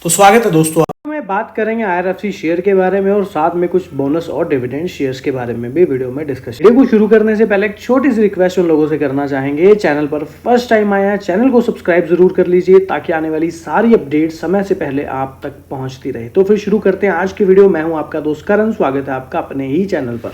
तो स्वागत है दोस्तों। में बात करेंगे आईआरएफसी शेयर के बारे में और साथ में कुछ बोनस और डिविडेंड शेयर्स के बारे में भी वीडियो में डिस्कस। वीडियो को शुरू करने से पहले एक छोटी सी रिक्वेस्ट उन लोगों से करना चाहेंगे, चैनल पर फर्स्ट टाइम आया है चैनल को सब्सक्राइब जरूर कर लीजिए ताकि आने वाली सारी अपडेट समय से पहले आप तक पहुंचती रहे। तो फिर शुरू करते हैं आज की वीडियो। मैं हूं आपका दोस्त करण, स्वागत है आपका अपने ही चैनल पर।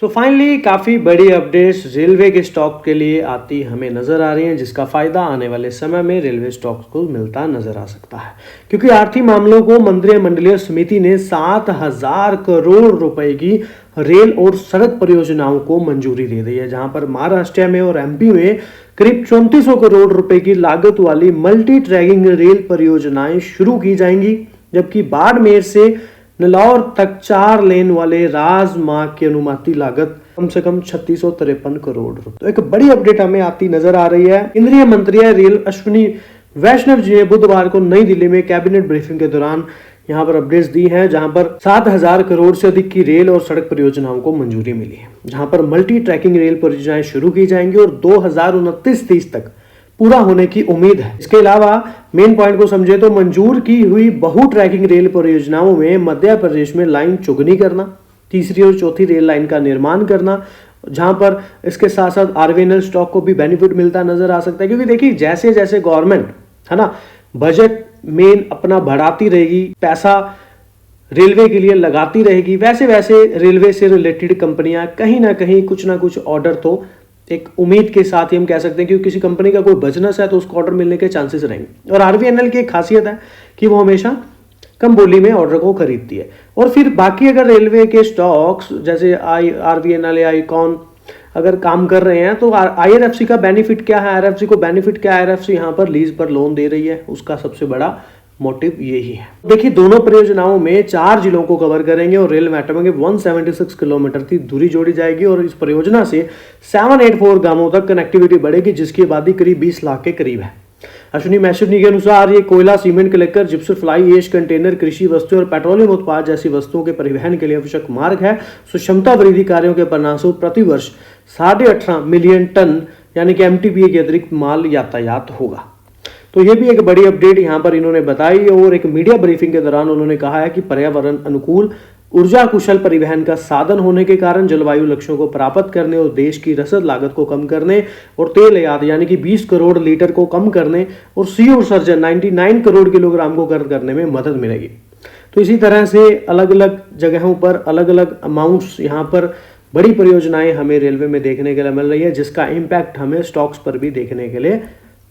सो फाइनली काफ़ी बड़ी अपडेट्स रेलवे के स्टॉक के लिए आती हमें नज़र आ रही हैं, जिसका फ़ायदा आने वाले समय में रेलवे स्टॉक्स को मिलता नज़र आ सकता है, क्योंकि आर्थिक मामलों को मंत्रिमंडलीय समिति ने 7,000 करोड़ रुपए की रेल और सड़क परियोजनाओं को मंजूरी दे दी है, जहां पर महाराष्ट्र में और एमपी में करीब 3400 करोड़ रुपए की लागत वाली मल्टी ट्रैकिंग रेल परियोजनाएं शुरू की जाएंगी, जबकि बाड़मेर से नलौर तक 4 लेन वाले राजमार्ग की अनुमानित लागत कम से कम 3653 करोड़ रुपए। तो एक बड़ी अपडेट हमें आती नजर आ रही है। केंद्रीय मंत्री रेल अश्विनी वैष्णव जी ने बुधवार को नई दिल्ली में कैबिनेट ब्रीफिंग के दौरान यहां पर अपडेट्स दी हैं, जहां पर 7,000 करोड़ से अधिक की रेल और सड़क परियोजनाओं को मंजूरी मिली है, जहां पर मल्टी ट्रैकिंग रेल परियोजनाएं शुरू की जाएंगी और 2029-30 तक पूरा होने की उम्मीद है। इसके अलावा मेन पॉइंट को समझे तो मंजूर की हुई बहु ट्रैकिंग रेल परियोजनाओं में मध्य प्रदेश में लाइन चौगुनी करना, तीसरी और चौथी रेल लाइन का निर्माण करना, जहां पर इसके साथ साथ आरवीएनएल स्टॉक को भी बेनिफिट मिलता नजर आ सकता है, क्योंकि देखिए जैसे जैसे गवर्नमेंट है ना बजट मेन अपना बढ़ाती रहेगी, पैसा रेलवे के लिए लगाती रहेगी, वैसे वैसे रेलवे से रिलेटेड कंपनियां कहीं ना कहीं कुछ ना कुछ ऑर्डर तो एक उम्मीद के साथ ही हम कह सकते हैं कि किसी कंपनी का कोई बिजनेस है तो उसको ऑर्डर मिलने के चांसेस रहेंगे। और आरवीएनएल की एक खासियत है कि वो हमेशा कम बोली में ऑर्डर को खरीदती है। और फिर बाकी अगर रेलवे के स्टॉक्स जैसे आरवीएनएल या आईकॉन अगर काम कर रहे हैं तो आईआरएफसी का बेनिफिट क्या है, आईआरएफसी को बेनिफिट क्या है, आईआरएफसी यहाँ पर लीज पर लोन दे रही है, उसका सबसे बड़ा मोटिव यही है। देखिए दोनों परियोजनाओं में 4 जिलों को कवर करेंगे और रेल मेट्रो में 176 किलोमीटर की दूरी जोड़ी जाएगी और इस परियोजना से 784 गांवों तक कनेक्टिविटी बढ़ेगी, जिसकी आबादी करीब 20 लाख के करीब है। अश्विनी वैष्णव के अनुसार ये कोयला, cement, clinker, gypsum, fly ash, container, कृषि वस्तु और पेट्रोलियम उत्पाद जैसी वस्तुओं के परिवहन के लिए आवश्यक मार्ग है। क्षमता वृद्धि कार्यों के परिणामस्वरूप प्रति वर्ष 18.5 मिलियन टन यानी कि एमटीपीए के अतिरिक्त माल यातायात होगा। तो ये भी एक बड़ी अपडेट यहाँ पर इन्होंने बताई। और एक मीडिया ब्रीफिंग के दौरान उन्होंने कहा है कि पर्यावरण अनुकूल ऊर्जा कुशल परिवहन का साधन होने के कारण जलवायु लक्ष्यों को प्राप्त करने और देश की रसद लागत को कम करने और तेल आयात यानी कि 20 करोड़ लीटर को कम करने और CO उत्सर्जन 99 करोड़ किलोग्राम को कम करने में मदद मिलेगी। तो इसी तरह से अलग अलग जगहों पर अलग अलग अमाउंट्स यहाँ पर बड़ी परियोजनाएं हमें रेलवे में देखने के लिए मिल रही है, जिसका इम्पैक्ट हमें स्टॉक्स पर भी देखने के लिए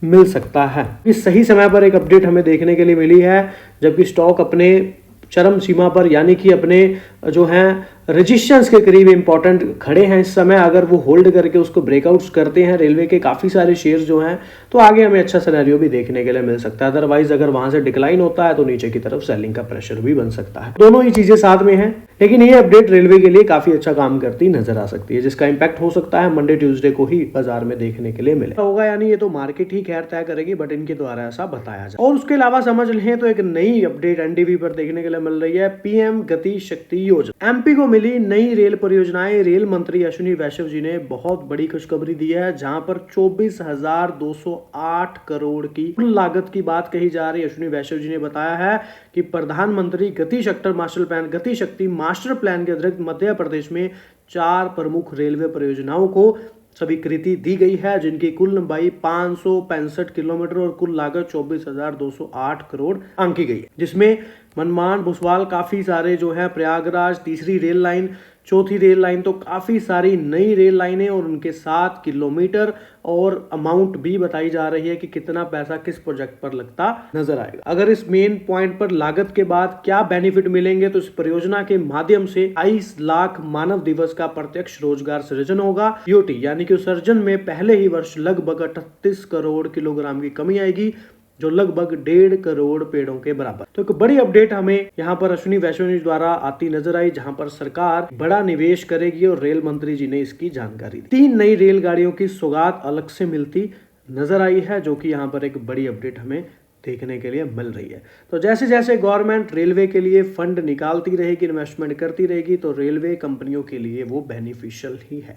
मिल सकता है। इस सही समय पर एक अपडेट हमें देखने के लिए मिली है, जबकि स्टॉक अपने चरम सीमा पर यानी कि अपने जो हैं रेजिस्टेंस के करीब इंपॉर्टेंट खड़े हैं इस समय। अगर वो होल्ड करके उसको ब्रेकआउट्स करते हैं रेलवे के काफ़ी सारे शेयर्स जो हैं, तो आगे हमें अच्छा सिनेरियो भी देखने के लिए मिल सकता है। अदरवाइज अगर वहां से डिक्लाइन होता है तो नीचे की तरफ सेलिंग का प्रेशर भी बन सकता है। दोनों ही चीजें साथ में हैं, लेकिन ये अपडेट रेलवे के लिए काफी अच्छा काम करती नजर आ सकती है, जिसका इंपैक्ट हो सकता है मंडे ट्यूसडे को ही बाजार में देखने के लिए मिले होगा। यानी ये तो मार्केट ही खैर तय करेगी, बट इनके द्वारा ऐसा बताया जाए। और उसके अलावा समझ लें तो एक नई अपडेट एनडीवी पर देखने के लिए मिल रही है। पीएम गति शक्ति योजना एमपी को मिली नई रेल परियोजनाएं। रेल मंत्री अश्विनी वैष्णव जी ने बहुत बड़ी खुशखबरी दी है, जहां पर 24,208 करोड़ की कुल लागत की बात कही जा रही है। अश्विनी वैष्णव जी ने बताया है कि प्रधानमंत्री गति शक्ति मास्टर प्लान के अतिरिक्त मध्य प्रदेश में 4 प्रमुख रेलवे परियोजनाओं को स्वीकृति दी गई है, जिनकी कुल लंबाई 565 किलोमीटर और कुल लागत 24,208 करोड़ आंकी गई है, जिसमें मनमान, भुसवाल काफी सारे जो है, प्रयागराज, तीसरी रेल लाइन, चौथी रेल लाइन, तो काफी सारी नई रेल लाइनें और उनके 7 किलोमीटर और अमाउंट भी बताई जा रही है कि कितना पैसा किस प्रोजेक्ट पर लगता नजर आएगा। अगर इस मेन पॉइंट पर लागत के बाद क्या बेनिफिट मिलेंगे, तो इस परियोजना के माध्यम से 22 लाख मानव दिवस का प्रत्यक्ष रोजगार सृजन होगा। यूटी यानी कि उत्सर्जन में पहले ही वर्ष लगभग 38 करोड़ किलोग्राम की कमी आएगी, जो लगभग 1.5 करोड़ पेड़ों के बराबर। तो एक बड़ी अपडेट हमें यहाँ पर अश्विनी वैष्णव जी द्वारा आती नजर आई, जहां पर सरकार बड़ा निवेश करेगी और रेल मंत्री जी ने इसकी जानकारी दी। 3 नई रेलगाड़ियों की सौगात अलग से मिलती नजर आई है, जो कि यहाँ पर एक बड़ी अपडेट हमें देखने के लिए मिल रही है। तो जैसे जैसे गवर्नमेंट रेलवे के लिए फंड निकालती रहेगी, इन्वेस्टमेंट करती रहेगी, तो रेलवे कंपनियों के लिए वो बेनिफिशियल ही है।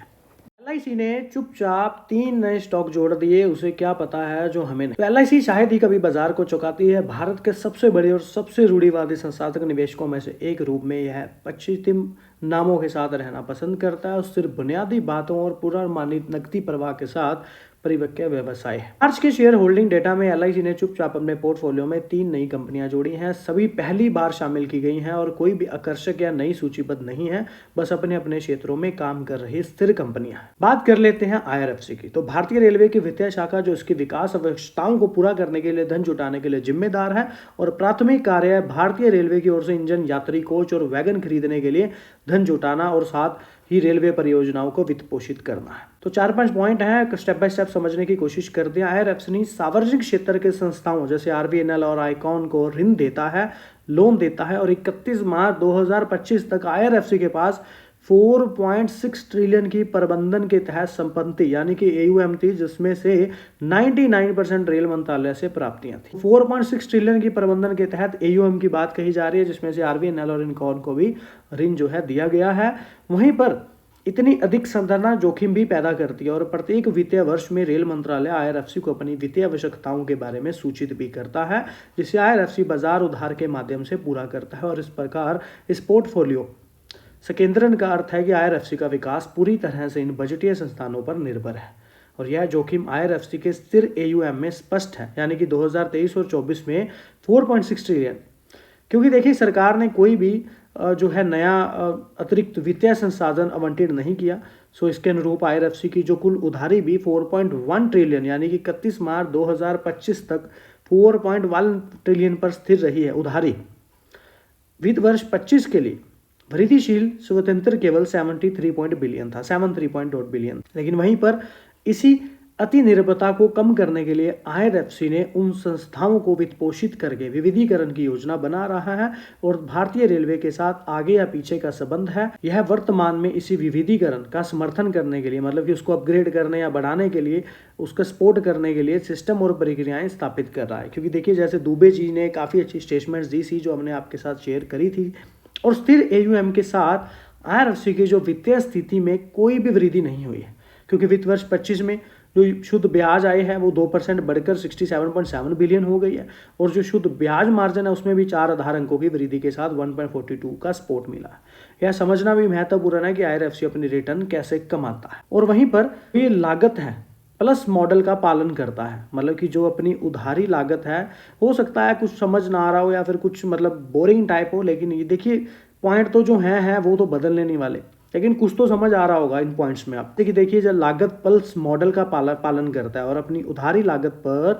एलआईसी ने चुपचाप 3 नए स्टॉक जोड़ दिए, उसे क्या पता है जो हमें नहीं। तो एलआईसी शायद ही कभी बाजार को चौंकाती है। भारत के सबसे बड़े और सबसे रूढ़िवादी संस्थागत निवेशकों में से एक रूप में यह पश्चिमी नामों के साथ रहना पसंद करता है और सिर्फ बुनियादी बातों और पूर्वानुमानित नकदी प्रवाह के साथ परिपक्व व्यवसाय है। मार्च के शेयर होल्डिंग डेटा में एलआईसी ने चुपचाप अपने पोर्टफोलियो में 3 नई कंपनियां जोड़ी हैं। सभी पहली बार शामिल की गई हैं और कोई भी आकर्षक या नई सूचीबद्ध नहीं है, बस अपने अपने क्षेत्रों में काम कर रही स्थिर कंपनियां। बात कर लेते हैं आईआरएफसी की। तो भारतीय रेलवे की वित्तीय शाखा जो इसकी विकास आवश्यकताओं को पूरा करने के लिए धन जुटाने के लिए जिम्मेदार है और प्राथमिक कार्य भारतीय रेलवे की ओर से इंजन, यात्री कोच और वैगन खरीदने के लिए धन जुटाना और साथ ही रेलवे परियोजनाओं को वित्त पोषित करना है। तो 4-5 पॉइंट हैं, स्टेप बाय स्टेप समझने की कोशिश करते हैं। आईआरएफसी सार्वजनिक क्षेत्र के संस्थाओं जैसे आरबीएनएल और आईकॉन को ऋण देता है, लोन देता है और 31 मार्च 2025 तक आईआरएफसी के पास 4.6 ट्रिलियन की प्रबंधन के तहत संपत्ति यानी कि एयूएम थी, जिसमें से 99% रेल मंत्रालय से प्राप्तियां थी। 4.6 ट्रिलियन की प्रबंधन के तहत एयूएम की बात कही जा रही है, जिसमें से आरबीएनएल और इनकॉन को भी ऋण जो है दिया गया है। वहीं पर इतनी अधिक संधारणा जोखिम भी पैदा करती है और प्रत्येक वित्तीय वर्ष में रेल मंत्रालय आईआरएफसी को अपनी वित्तीय आवश्यकताओं के बारे में सूचित भी करता है, जिसे आईआरएफसी बाजार उधार के माध्यम से पूरा करता है। और इस प्रकार इस पोर्टफोलियो संकेंद्रण का अर्थ है कि आईआरएफसी का विकास पूरी तरह से इन बजटीय संस्थानों पर निर्भर है और यह जोखिम आईआरएफसी के स्थिर एयूएम में स्पष्ट है, यानी कि 2023 और 24 में 4.6 ट्रिलियन। क्योंकि देखिए सरकार ने कोई भी जो है नया अतिरिक्त वित्तीय संसाधन आवंटित नहीं किया, सो इसके अनुरूप आईआरएफसी की जो कुल उधारी भी 4.1 ट्रिलियन यानी कि 31 मार्च 2025 तक 4.1 ट्रिलियन पर स्थिर रही है उधारी। वित्त वर्ष 25 के लिए वृद्धिशील स्वतंत्र केवल 73 बिलियन था, 73.2 बिलियन। लेकिन वहीं पर इसी अति निर्भरता को कम करने के लिए आईआरएफसी ने उन संस्थाओं को वित्त पोषित करके विविधीकरण की योजना बना रहा है और भारतीय रेलवे के साथ आगे या पीछे का संबंध है। यह वर्तमान में इसी विविधीकरण का समर्थन करने के लिए, मतलब कि उसको अपग्रेड करने या बढ़ाने के लिए, उसका सपोर्ट करने के लिए सिस्टम और प्रक्रियाएं स्थापित कर रहा है। क्योंकि देखिए जैसे दुबे जी ने काफ़ी अच्छी स्टेटमेंट्स दी थी जो हमने आपके साथ शेयर करी थी, और स्थिर एयूएम के साथ आईआरएफसी की जो वित्तीय स्थिति में कोई भी वृद्धि नहीं हुई है, क्योंकि वित्त वर्ष 25 में जो शुद्ध ब्याज आय है वो 2% बढ़कर 67.7 बिलियन हो गई है और जो शुद्ध ब्याज मार्जिन है उसमें भी 4 आधार अंकों की वृद्धि के साथ 1.42 का सपोर्ट मिला है। यह समझना भी महत्वपूर्ण है कि आईआरएफसी अपनी रिटर्न कैसे कमाता है। और वहीं पर ये लागत है प्लस मॉडल का पालन करता है, मतलब कि जो अपनी उधारी लागत है, हो सकता है कुछ समझ ना आ रहा हो या फिर कुछ मतलब बोरिंग टाइप हो, लेकिन ये देखिए पॉइंट तो जो है वो तो बदलने नहीं वाले, लेकिन कुछ तो समझ आ रहा होगा इन पॉइंट्स में। आप देखिए जब लागत पल्स मॉडल का पालन करता है और अपनी उधारी लागत पर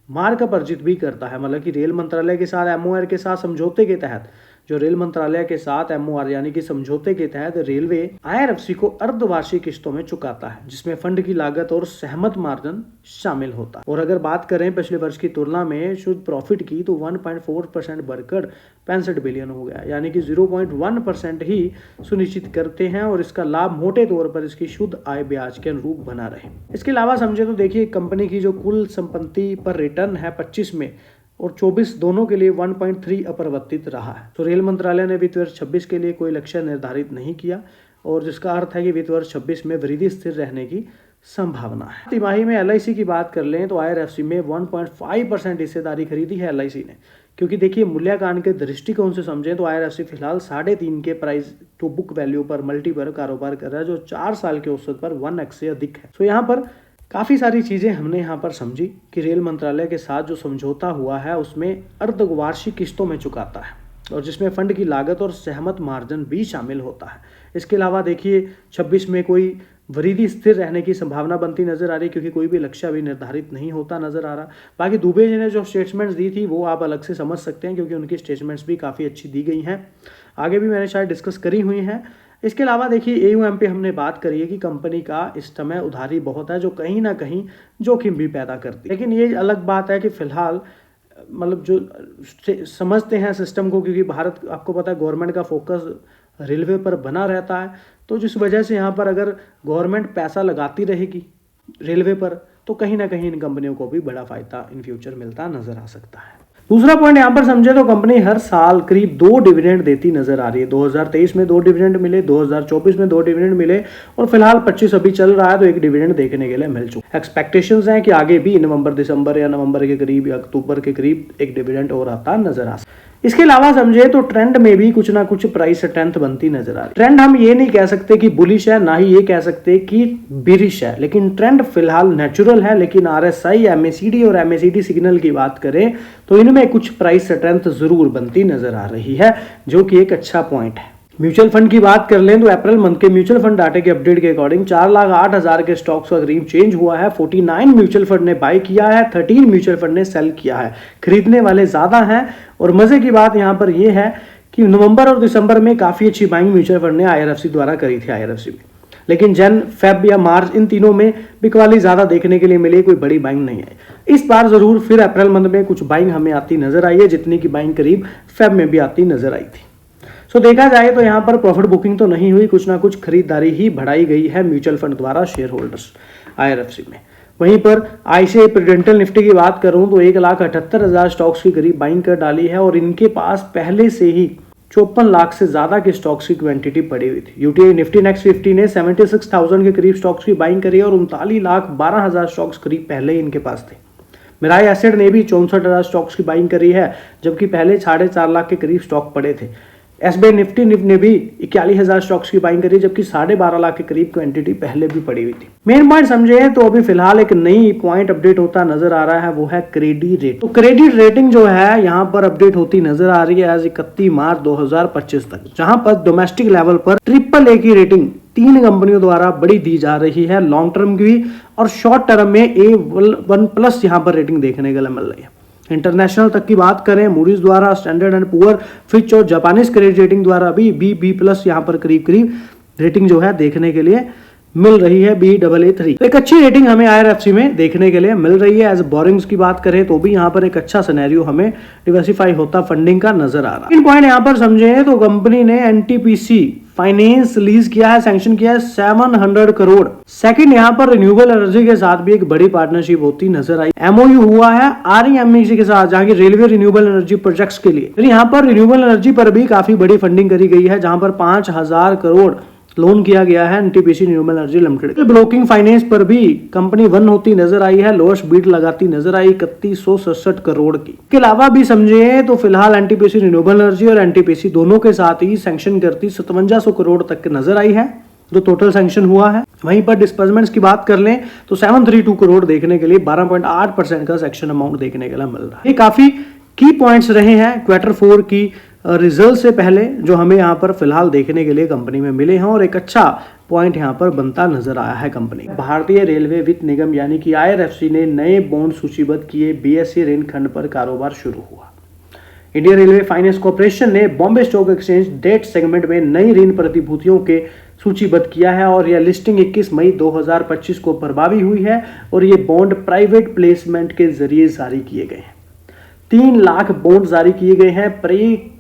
मार्क अप अर्जित भी करता है, मतलब कि रेल मंत्रालय के साथ एमओआर के साथ समझौते के तहत, जो रेल मंत्रालय के साथ एमओआर यानी कि समझौते के तहत रेलवे आईआरएफसी को अर्धवार्षिक किस्तों में चुकाता है, जिसमें फंड की लागत और सहमत मार्जिन शामिल होता है। और अगर बात करें पिछले वर्ष की तुलना में शुद्ध प्रॉफिट की, तो 1.4% बढ़कर 65 बिलियन हो गया, यानी कि 0.1% ही सुनिश्चित करते हैं और इसका लाभ मोटे तौर पर इसकी शुद्ध आय ब्याज के अनुरूप बना रहे। इसके अलावा समझे तो देखिए कंपनी की जो कुल संपत्ति पर रिटर्न है 25 में और 24 दोनों के लिए 1.3 अपरिवर्तित रहा है। तो रेल मंत्रालय ने वित्त वर्ष 26 के लिए कोई लक्ष्य निर्धारित नहीं किया और जिसका अर्थ है कि वित्त वर्ष 26 में वृद्धि स्थिर रहने की संभावना है। तिमाही में एलआईसी की बात कर लें तो आईआरएफसी में 1.5% हिस्सेदारी खरीदी है एलआईसी ने, क्योंकि देखिए मूल्यांकन के दृष्टिकोण से समझें तो आईआरएफसी फिलहाल 3.5 के प्राइस टू बुक वैल्यू पर मल्टी पर कारोबार कर रहा है, जो 4 साल के औसत पर 1x से अधिक है। तो यहाँ पर काफ़ी सारी चीज़ें हमने यहाँ पर समझी कि रेल मंत्रालय के साथ जो समझौता हुआ है उसमें अर्धवार्षिक किस्तों में चुकाता है और जिसमें फंड की लागत और सहमत मार्जिन भी शामिल होता है। इसके अलावा देखिए 26 में कोई वृद्धि स्थिर रहने की संभावना बनती नजर आ रही, क्योंकि कोई भी लक्ष्य अभी निर्धारित नहीं होता नजर आ रहा। बाकी दुबे जी ने जो स्टेटमेंट्स दी थी वो आप अलग से समझ सकते हैं, क्योंकि उनकी स्टेटमेंट्स भी काफ़ी अच्छी दी गई हैं, आगे भी मैंने शायद डिस्कस करी हुई हैं। इसके अलावा देखिए एयूएम पे हमने बात करी है कि कंपनी का इस समय उधारी बहुत है, जो कहीं ना कहीं जोखिम भी पैदा करती है। लेकिन ये अलग बात है कि फिलहाल मतलब जो समझते हैं सिस्टम को, क्योंकि भारत आपको पता है गवर्नमेंट का फोकस रेलवे पर बना रहता है, तो जिस वजह से यहाँ पर अगर गवर्नमेंट पैसा लगाती रहेगी रेलवे पर तो कहीं ना कहीं इन कंपनियों को भी बड़ा फायदा इन फ्यूचर मिलता नजर आ सकता है। दूसरा पॉइंट यहाँ पर समझे तो कंपनी हर साल करीब 2 डिविडेंड देती नजर आ रही है। 2023 में 2 डिविडेंड मिले, 2024 में 2 डिविडेंड मिले और फिलहाल 25 अभी चल रहा है तो एक डिविडेंड देखने के लिए मिल चुका। एक्सपेक्टेशंस हैं कि आगे भी नवंबर दिसंबर या नवंबर के करीब या अक्टूबर के करीब एक डिविडेंड और आता नजर आ सकता है। इसके अलावा समझे तो ट्रेंड में भी कुछ ना कुछ प्राइस स्ट्रेंथ बनती नजर आ रही है। ट्रेंड हम ये नहीं कह सकते कि बुलिश है, ना ही ये कह सकते कि बिरिश है, लेकिन ट्रेंड फिलहाल नेचुरल है। लेकिन आरएसआई, एमएसीडी और एमएसीडी सिग्नल की बात करें तो इनमें कुछ प्राइस स्ट्रेंथ जरूर बनती नजर आ रही है, जो कि एक अच्छा पॉइंट है। म्यूचुअल फंड की बात कर लें तो अप्रैल मंथ के म्यूचुअल फंड डाटे के अपडेट के अकॉर्डिंग 4,08,000 के स्टॉक्स का करीब चेंज हुआ है। 49 म्यूचुअल फंड ने बाय किया है, 13 म्यूचुअल फंड ने सेल किया है। खरीदने वाले ज्यादा हैं और मजे की बात यहां पर यह है कि नवंबर और दिसंबर में काफी अच्छी बाइंग म्यूचुअल फंड ने आईआरएफसी द्वारा करी थी आईआरएफसी में, लेकिन जन, फेब या मार्च इन तीनों में बिकवाली ज्यादा देखने के लिए मिली, कोई बड़ी बाइंग नहीं आई। इस बार जरूर फिर अप्रैल मंथ में कुछ बाइंग हमें आती नजर आई है, जितनी की बाइंग करीब फेब में भी आती नजर आई थी। सो देखा जाए तो यहाँ पर प्रॉफिट बुकिंग तो नहीं हुई, कुछ ना कुछ खरीदारी ही बढ़ाई गई है म्यूचुअल फंड द्वारा शेयर होल्डर्स आईआरएफसी में। वहीं पर आईसीआई प्रूडेंशियल निफ्टी की बात करूं तो 1,78,000 स्टॉक्स की करीब बाइंग कर डाली है और इनके पास पहले से ही 54 लाख से ज्यादा के स्टॉक्स की क्वांटिटी पड़ी हुई थी। यूटीआई निफ्टी नेक्स्ट 50 ने 76,000 के करीब स्टॉक्स की बाइंग करी और 39,12,000 स्टॉक्स करीब पहले ही इनके पास थे। मिराई एसिड ने भी 64,000 स्टॉक्स की बाइंग करी है, जबकि पहले 4.5 लाख के करीब स्टॉक पड़े थे। एसबीआई निफ्टी ने भी 41,000 स्टॉक्स की बाइंग करी, जबकि 12.5 लाख के करीब क्वांटिटी पहले भी पड़ी हुई थी। मेन पॉइंट समझे तो अभी फिलहाल एक नई पॉइंट अपडेट होता नजर आ रहा है, वो है क्रेडिट रेट। तो क्रेडिट रेटिंग जो है यहाँ पर अपडेट होती नजर आ रही है आज 31 मार्च 2025 तक, जहां पर डोमेस्टिक लेवल पर AAA की रेटिंग 3 कंपनियों द्वारा बड़ी दी जा रही है, लॉन्ग टर्म की और शॉर्ट टर्म में A1+ यहाँ पर रेटिंग देखने के लिए मिल रही है। इंटरनेशनल तक की बात करें, मूडीज द्वारा, स्टैंडर्ड एंड पुअर, फिच और जापानीज क्रेडिट रेटिंग द्वारा भी B+ यहाँ पर करीब करीब रेटिंग जो है देखने के लिए मिल रही है, Baa3। एक अच्छी रेटिंग हमें आईआरएफसी में देखने के लिए मिल रही है। एज बोरिंग्स की बात करें तो भी यहाँ पर एक अच्छा सिनेरियो हमें डिवर्सिफाई होता फंडिंग का नजर आ रहा है। इन पॉइंट यहाँ पर समझे तो कंपनी ने एनटीपीसी फाइनेंस लीज किया है, सैंक्शन किया है 700 करोड़। सेकंड यहाँ पर रिन्यूएबल एनर्जी के साथ भी एक बड़ी पार्टनरशिप होती नजर आई। एमओयू हुआ है आरईएमईसी के साथ, जहाँ की रेलवे रिन्यूएबल एनर्जी प्रोजेक्ट्स के लिए। फिर यहाँ पर रिन्यूएबल एनर्जी पर भी काफी बड़ी फंडिंग करी गई है, जहां पर 5,000 करोड़ लोन किया गया है NTPC renewable energy limited. Broking finance पर भी कंपनी 1 होती नजर आई है, लोएस्ट बीट लगाती नजर आई 3167 करोड़ की। इसके अलावा भी समझे तो फिलहाल एनटीपीसी रिन्यूएबल एनर्जी और एनटीपीसी दोनों के साथ ही सैंक्शन करती 5700 करोड़ तक नजर आई है, जो टोटल सैंक्शन हुआ है। वहीं पर डिस्बर्समेंट्स की बात कर लें तो 732 करोड़ देखने के लिए 12.8% का सैंक्शन अमाउंट देखने के लिए मिल रहा है। ये काफी की पॉइंट्स रहे हैं Q4 की रिजल्ट से पहले, जो हमें यहाँ पर फिलहाल देखने के लिए कंपनी में मिले हैं और एक अच्छा पॉइंट यहाँ पर बनता नजर आया है कंपनी। भारतीय रेलवे वित्त निगम यानी कि आईआरएफसी ने नए बॉन्ड सूचीबद्ध किए, बीएसई ऋण खंड पर कारोबार शुरू हुआ। इंडियन रेलवे फाइनेंस कॉर्पोरेशन ने Bombay Stock Exchange debt segment में नई ऋण प्रतिभूतियों के सूचीबद्ध किया है और यह लिस्टिंग 21 मई 2025 को प्रभावी हुई है और ये बॉन्ड प्राइवेट प्लेसमेंट के जरिए जारी किए गए हैं। 3 लाख बॉन्ड जारी किए गए हैं।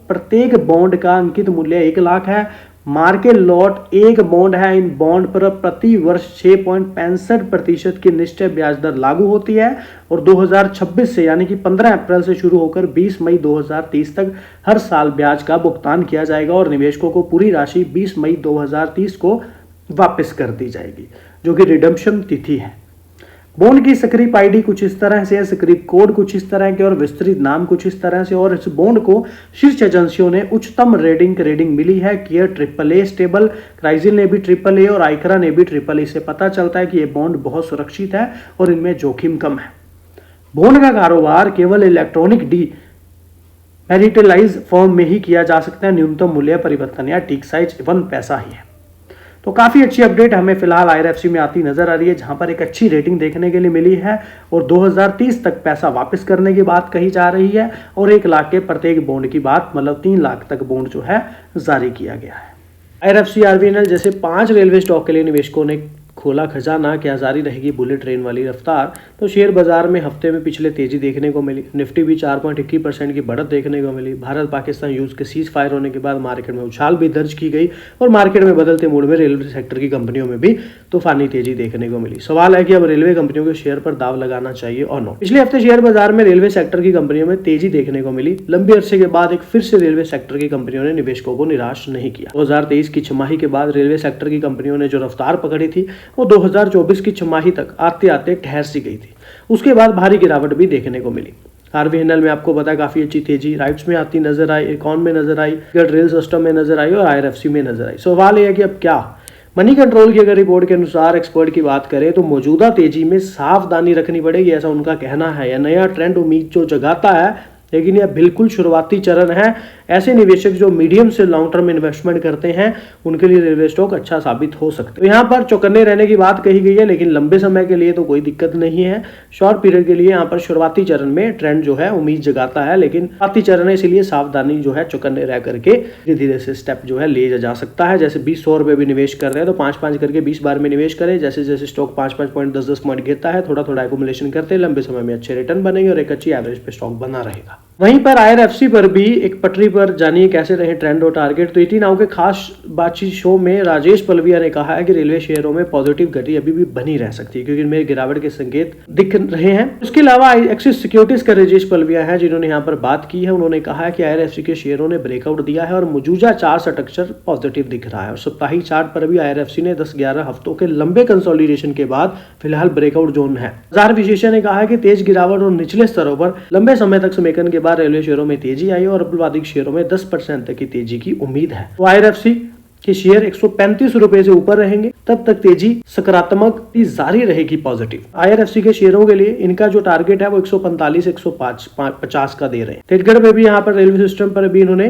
प्रत्येक बॉन्ड का अंकित मूल्य 1 लाख है। मार्केट लॉट 1 बॉन्ड है। इन बॉन्ड पर प्रति वर्ष 6.65% की निश्चित ब्याज दर लागू होती है और 2026 से यानी कि 15 अप्रैल से शुरू होकर 20 मई 2030 तक हर साल ब्याज का भुगतान किया जाएगा और निवेशकों को पूरी राशि 20 मई 2030 को वापस कर दी जाएगी, जो कि रिडम्पशन तिथि है। बॉन्ड की स्क्रिप आईडी कुछ इस तरह से है, स्क्रिप कोड कुछ इस तरह के और विस्तृत नाम कुछ इस तरह से। और इस बॉन्ड को शीर्ष एजेंसियों ने उच्चतम रेटिंग मिली है। केयर AAA स्टेबल, क्राइसिल ने भी AAA और आइकरा ने भी AAA। से पता चलता है कि ये बॉन्ड बहुत सुरक्षित है और इनमें जोखिम कम है। बॉन्ड का कारोबार केवल इलेक्ट्रॉनिक मैरिटलाइज फॉर्म में ही किया जा सकता है। न्यूनतम मूल्य परिवर्तन या टिक साइज 1 पैसा ही है। तो काफी अच्छी अपडेट हमें फिलहाल आईआरएफसी में आती नजर आ रही है, जहां पर एक अच्छी रेटिंग देखने के लिए मिली है और 2030 तक पैसा वापस करने की बात कही जा रही है और 1 लाख के प्रत्येक बॉन्ड की बात, मतलब 3 लाख तक बॉन्ड जो है जारी किया गया है। आईआरएफसी, आरबीएनएल जैसे 5 रेलवे स्टॉक के लिए निवेशकों ने खोला खजाना, क्या जारी रहेगी बुलेट ट्रेन वाली रफ्तार। तो शेयर बाजार में हफ्ते में पिछले तेजी देखने को मिली। निफ्टी भी 4.21% की बढ़त देखने को मिली। भारत पाकिस्तान युद्ध के सीज फायर होने के बाद मार्केट में उछाल भी दर्ज की गई और मार्केट में बदलते मूड में रेलवे सेक्टर की कंपनियों में भी तूफानी तेजी देखने को मिली। सवाल है कि अब रेलवे कंपनियों के शेयर पर दाव लगाना चाहिए और नो। पिछले हफ्ते शेयर बाजार में रेलवे सेक्टर की कंपनियों में तेजी देखने को मिली। लंबे अरसे के बाद एक फिर से रेलवे सेक्टर की कंपनियों ने निवेशकों को निराश नहीं किया। 2023 की छमाही के बाद रेलवे सेक्टर की कंपनियों ने जो रफ्तार पकड़ी थी वो 2024 की छमाही तक आते आते ठहर सी गई थी। उसके बाद भारी गिरावट भी देखने को मिली। आरबीएनएल में आपको पता है काफी अच्छी तेजी राइट्स में आती नजर आई, इकॉन में नजर आई, रेल सिस्टम में नजर आई और आईआरएफसी में नजर आई। सवाल यह है कि अब क्या मनी कंट्रोल की अगर रिपोर्ट के अनुसार एक्सपर्ट की बात करें तो मौजूदा तेजी में सावधानी रखनी पड़ेगी, ऐसा उनका कहना है। यह नया ट्रेंड उम्मीद जो जगाता है, लेकिन यह बिल्कुल शुरुआती चरण है। ऐसे निवेशक जो मीडियम से लॉन्ग टर्म इन्वेस्टमेंट करते हैं उनके लिए रेलवे स्टॉक अच्छा साबित हो सकता है। तो यहाँ पर चौकन्ने रहने की बात कही गई है, लेकिन लंबे समय के लिए तो कोई दिक्कत नहीं है। शॉर्ट पीरियड के लिए यहाँ पर शुरुआती चरण में ट्रेंड जो है उम्मीद जगाता है, लेकिन शुरुआती चरण है इसीलिए सावधानी जो है चौकन्ने रह करके धीरे धीरे से स्टेप जो है ले जा सकता है। जैसे 20 रुपए भी निवेश कर रहे हैं तो 5-5 करके 20 बार में निवेश करें। जैसे जैसे स्टॉक 5-5 पॉइंट 10-10 पॉइंट गिरता है थोड़ा थोड़ा एक्यूमुलेशन करते हैं, लंबे समय में अच्छे रिटर्न बनेंगे और एक अच्छी एवरेज पे स्टॉक बना रहेगा। वहीं पर आईआरएफसी पर भी एक पटरी पर जानिए कैसे रहे ट्रेंड और टारगेट। तो 18 नाउ के खास बातचीत शो में राजेश पलविया ने कहा है कि रेलवे शेयरों में पॉजिटिव गति अभी भी बनी रह सकती है क्योंकि इनमें गिरावट के संकेत दिख रहे हैं। उसके अलावा एक्सिस सिक्योरिटीज का राजेश पलविया है जिन्होंने यहाँ पर बात की है। उन्होंने कहा है कि आईआरएफसी के शेयरों ने ब्रेकआउट दिया है और मौजूदा चार्ट स्ट्रक्चर पॉजिटिव दिख रहा है और सप्ताहिक चार्ट पर भी आईआरएफसी ने 10-11 हफ्तों के लंबे कंसोलिडेशन के बाद फिलहाल ब्रेकआउट जोन है। बाजार विशेषज्ञ ने कहा है कि तेज गिरावट और निचले स्तरों पर लंबे समय तक समेकन के बाद रेलवे शेयरों में तेजी आई और अल्पावधिक शेयरों में 10% तक की तेजी की उम्मीद है। तो आईआरएफसी के शेयर 135 रुपए से ऊपर रहेंगे तब तक तेजी सकारात्मक जारी रहेगी पॉजिटिव। आईआरएफसी के शेयरों के लिए इनका जो टारगेट है वो 145-150 का दे रहे हैं। तेजगढ़ में भी यहाँ पर रेलवे सिस्टम पर भी इन्होंने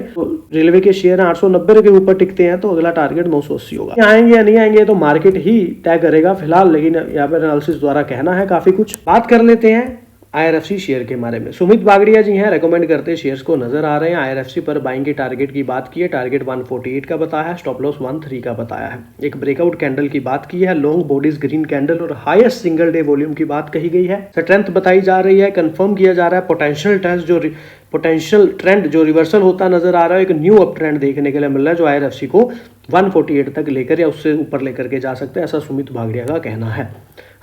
रेलवे के शेयर 890 के ऊपर टिकते हैं तो अगला टारगेट 980 होगा। आएंगे या नहीं आएंगे तो मार्केट ही तय करेगा फिलहाल, लेकिन यहाँ पर एनालिसिस द्वारा कहना है काफी कुछ। बात कर लेते हैं आईआरएफसी शेयर के बारे में। सुमित बागड़िया जी हैं रेकमेंड करते शेयर्स को नजर आ रहे हैं। आईआरएफसी पर बाइंग के टारगेट की बात की है, टारगेट 148 का बताया है, स्टॉप लॉस 13 का बताया है। एक ब्रेकआउट कैंडल की बात की है, लॉन्ग बॉडीज ग्रीन कैंडल और हाईएस्ट सिंगल डे वॉल्यूम की बात कही गई है। स्ट्रेंथ बताई जा रही है, कंफर्म किया जा रहा है पोटेंशियल ट्रेंड जो रिवर्सल होता नजर आ रहा है। एक न्यू अप ट्रेंड देखने के लिए मिल रहा है जो आईआरएफसी को 148 तक लेकर या उससे ऊपर लेकर के जा सकते हैं, ऐसा सुमित बागड़िया का कहना है।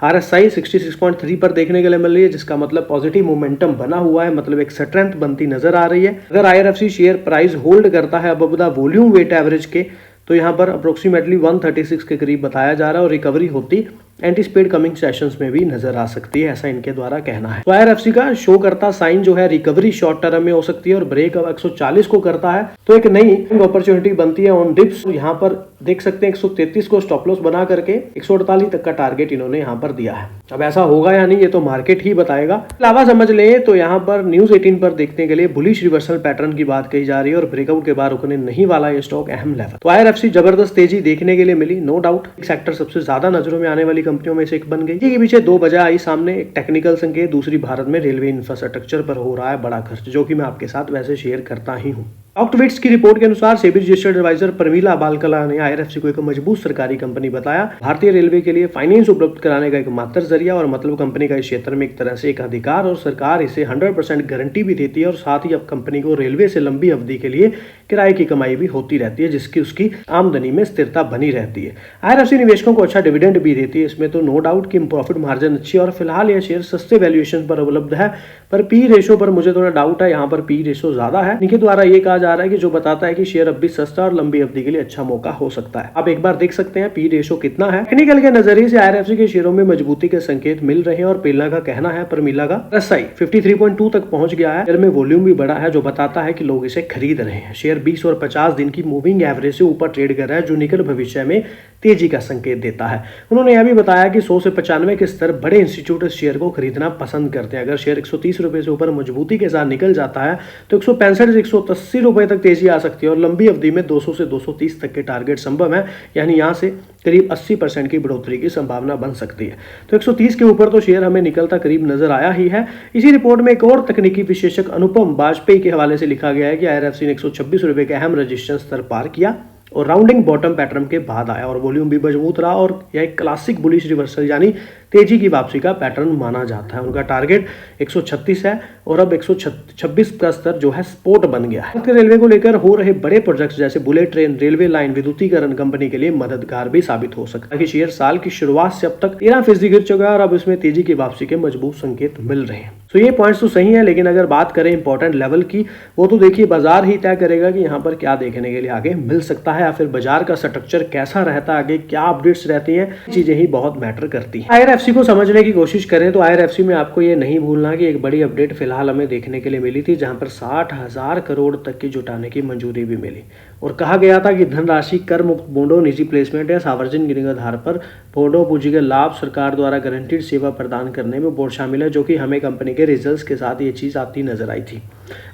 आरएसआई 66.3 पर देखने के लिए मिल रही है जिसका मतलब पॉजिटिव मोमेंटम बना हुआ है, मतलब एक स्ट्रेंथ बनती नजर आ रही है। अगर आईआरएफसी शेयर प्राइस होल्ड करता है अब द वॉल्यूम वेट एवरेज के तो यहाँ पर अप्रोक्सीमेटली 136 के करीब बताया जा रहा है और रिकवरी होती एंटीसिपेट कमिंग सेशंस में भी नजर आ सकती है, ऐसा इनके द्वारा कहना है। तो आईआरएफसी का शो करता साइन जो है रिकवरी शॉर्ट टर्म में हो सकती है और ब्रेक अब 140 को करता है तो एक नई अपॉर्चुनिटी बनती है ऑन डिप्स। यहाँ पर देख सकते हैं 133 को स्टॉप लॉस बना करके 148 तक का टारगेट इन्होंने यहाँ पर दिया है। अब ऐसा होगा या नहीं ये तो मार्केट ही बताएगा। अलावा समझ लें तो यहाँ पर न्यूज 18 पर देखने के लिए बुलिश रिवर्सल पैटर्न की बात कही जा रही है और ब्रेकआउट के बाद रुकने नहीं वाला ये स्टॉक अहम लेवल। तो आईआरएफसी जबरदस्त तेजी देखने के लिए मिली, नो डाउट सेक्टर सबसे ज्यादा नजरों में आने वाली कंपनियों में से एक बन गई। इसके पीछे दो वजह आई सामने, एक टेक्निकल संकेत, दूसरी भारत में रेलवे इंफ्रास्ट्रक्चर पर हो रहा है बड़ा खर्च, जो कि मैं आपके साथ वैसे शेयर करता ही हूँ। ऑक्टोविट्स की रिपोर्ट के अनुसार सेबी रजिस्टर्ड एडवाइजर प्रमीला बालकला ने आईआरएफसी को एक मजबूत सरकारी कंपनी बताया, भारतीय रेलवे के लिए फाइनेंस उपलब्ध कराने का एक मात्र जरिया और मतलब कंपनी का इस क्षेत्र में एक तरह से एक अधिकार और सरकार इसे 100% गारंटी भी देती है और साथ ही अब कंपनी को रेलवे से लंबी अवधि के लिए किराए की कमाई भी होती रहती है जिसकी उसकी आमदनी में स्थिरता बनी रहती है। आईआरएफसी निवेशकों को अच्छा डिविडेंड भी देती है, इसमें तो नो डाउट कि प्रॉफिट मार्जिन अच्छी है और फिलहाल यह शेयर सस्ते वैल्यूएशन पर उपलब्ध है, पर पी रेशो पर मुझे थोड़ा डाउट है, यहाँ पर पी रेशो ज्यादा है। इनके द्वारा ये कहा जा रहा है कि जो बताता है कि शेयर अब भी सस्ता और लंबी अवधि के लिए अच्छा मौका हो सकता है। आप एक बार देख सकते हैं पी रेशो कितना है। टेक्निकल के नजरिए से आईआरएफसी के शेयरों में मजबूती के संकेत मिल रहे हैं और पेला का कहना है, प्रमीला का एसआई 53.2 तक पहुंच गया है, शेयर में वॉल्यूम भी बड़ा है जो बताता है कि लोग इसे खरीद रहे हैं। शेयर 20 और 50 दिन की मूविंग एवरेज से ऊपर ट्रेड कर रहा है जो निकट भविष्य में तेजी का संकेत देता है। उन्होंने यह भी बताया कि 100 से 95 के स्तर बड़े इंस्टीट्यूट इस शेयर को खरीदना पसंद करते हैं। अगर शेयर 130 रुपए से ऊपर मजबूती के साथ निकल जाता है तो 165 से 180 रुपए तक तेजी आ सकती है और लंबी अवधि में 200 से 230 तक के टारगेट संभव है, यानी यहां से करीब 80% की बढ़ोतरी की संभावना बन सकती है। तो 130 के ऊपर तो शेयर हमें निकलता करीब नजर आया ही है। इसी रिपोर्ट में एक और तकनीकी विशेषज्ञ अनुपम वाजपेयी के हवाले से लिखा गया है कि आईआरएफसी ने 126 रुपए के अहम रजिस्टेंस स्तर पार किया और राउंडिंग बॉटम पैटर्न के बाद आया और वॉल्यूम भी मजबूत रहा और यह एक क्लासिक बुलिश रिवर्सल यानी तेजी की वापसी का पैटर्न माना जाता है। उनका टारगेट 136 है और अब 126 का स्तर जो है सपोर्ट बन गया है। रेलवे को लेकर हो रहे बड़े प्रोजेक्ट्स जैसे बुलेट ट्रेन, रेलवे लाइन, विद्युतीकरण कंपनी के लिए मददगार भी साबित हो सकता है कि शेयर साल की शुरुआत से अब तक 13% गिर चुका है और अब इसमें तेजी की वापसी के मजबूत संकेत मिल रहे हैं। तो ये पॉइंट्स तो सही है, लेकिन अगर बात करें इंपॉर्टेंट लेवल की, वो तो देखिए बाजार ही तय करेगा कि यहाँ पर क्या देखने के लिए आगे मिल सकता है या फिर बाजार का स्ट्रक्चर कैसा रहता है, आगे क्या अपडेट्स रहती हैं, चीजें ही बहुत मैटर करती हैं। IRFC को समझने की कोशिश करें तो IRFC में आपको ये नहीं भूलना कि एक बड़ी अपडेट फिलहाल हमें देखने के लिए मिली थी, जहां पर 60,000 करोड़ तक की जुटाने की मंजूरी भी मिली और कहा गया था कि धनराशि कर मुक्त बॉन्डों, निजी प्लेसमेंट या सार्वजनिक आधार पर बॉन्डों पूंजी के लाभ सरकार द्वारा गारंटीड सेवा प्रदान करने में बोर्ड शामिल है, जो कि हमें कंपनी के रिजल्ट्स के साथ ये चीज आती नजर आई थी।